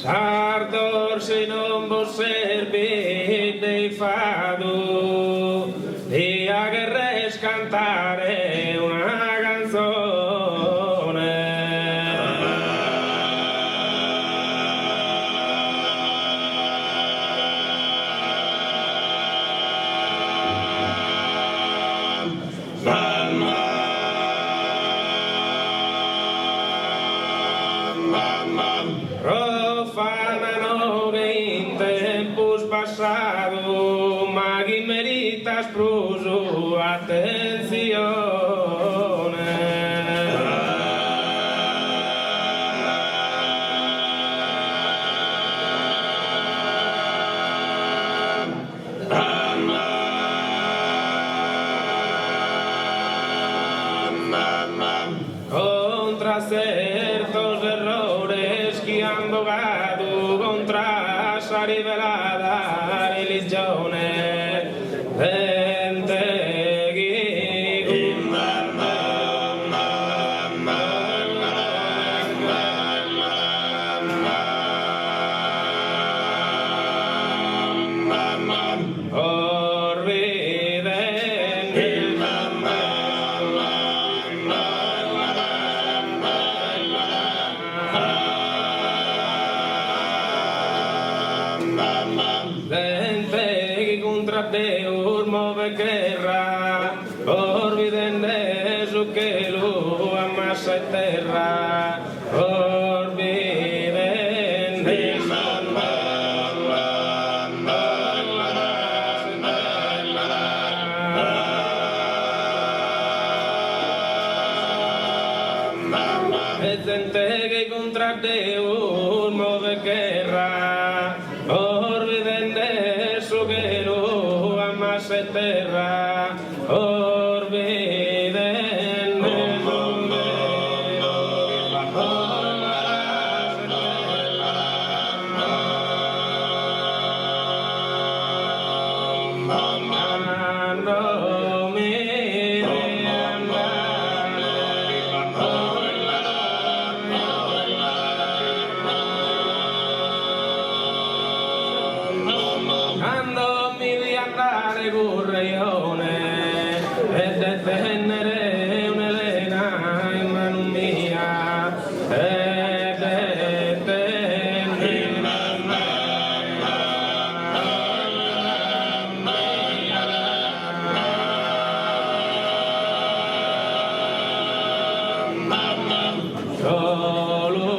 Sartor se non vos servi dei fado, di a che cantare una canzone. Profanano che in tempus passado, ma chi meritas pruso attenzione. Contra certos errores che han bogado contra sa rivelata religione Deus move guerra, orvidende su que lo amasa terra, orvidende gente que contra Deus move guerra, orvidende su que lo amase terra, orvidende Ando mi di andare correione e de tenere un'Elena in mano mia e de tenere solo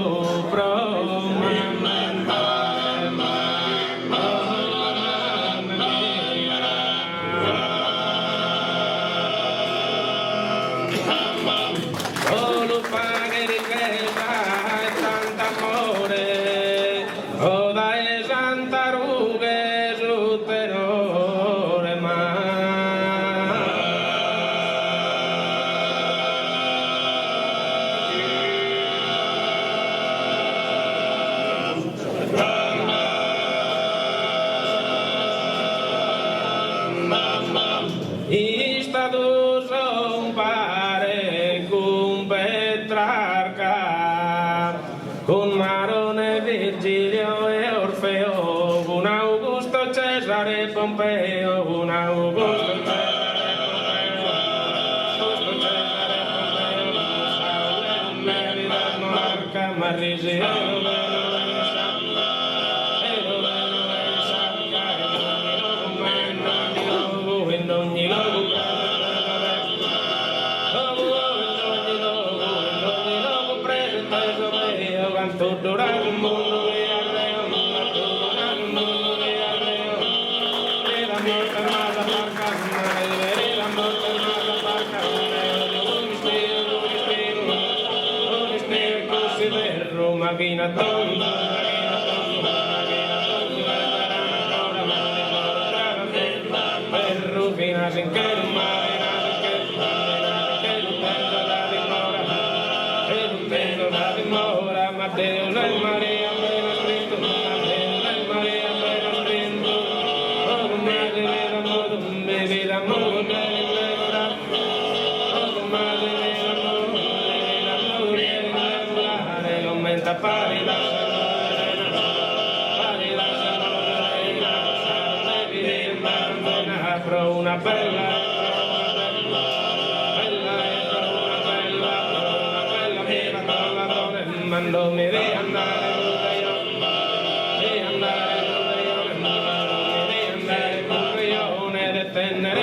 solo paga ricchezza e tanta amore, o dai santa rughe su tenore Istato son pare con Petrarca, con Marone, Virgilio e Orfeo, con Augusto Cesare Pompeo, con Augusto Cesare Pompeo, Merida Monarca, Marisio. Tutto il mondo è arreo, tutto il mondo è arreo, e la morte nata barca, e la morte nata barca, un mistero così vero, macchina tonda, per rufina sin che il mare, Matteo, la Maria, appena scritto, Matteo, la Maria, appena scritto, oh, madre, l'amore, bevi l'amore, oh, madre, l'amore, non menta pari, la una bella mando mi de andare de tenere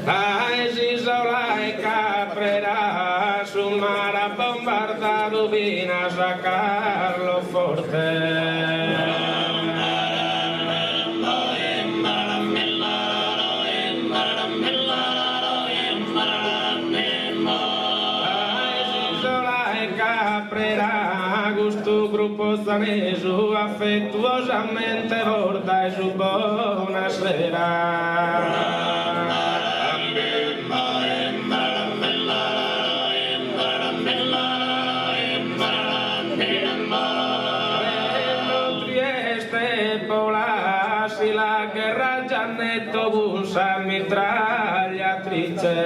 ai si solai caprera su mare bombardato fino a sacarlo forte. Gusto gruppo zaneso affettuosamente porta e su buonasera. Trieste Polasi la guerra Giannetto busa mitragliatrice.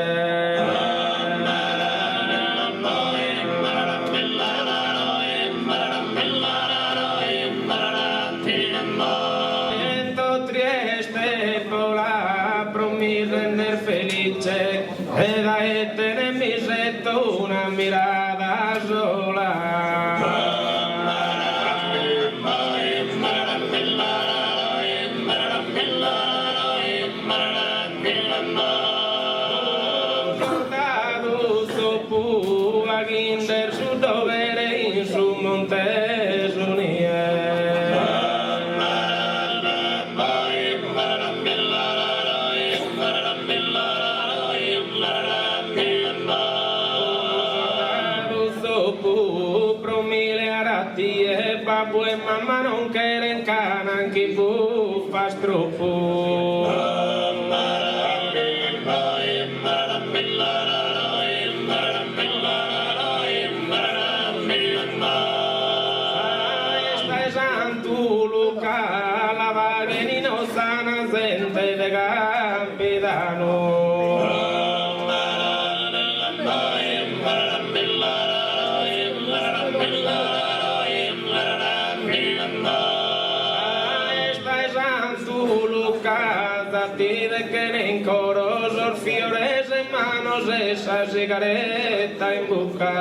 E da te mi sento una mirada sola. Soldado sopu a guindar su dovere in su monte sunie. Papu e mamma non quieren canan chi fu fa stroppo. Esta es Santu Luca la vagenino sana gente de Campidano. De che in coro fiores en manos esa sigaretta in bocca.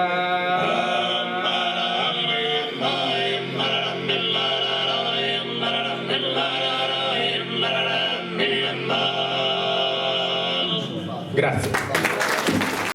Grazie.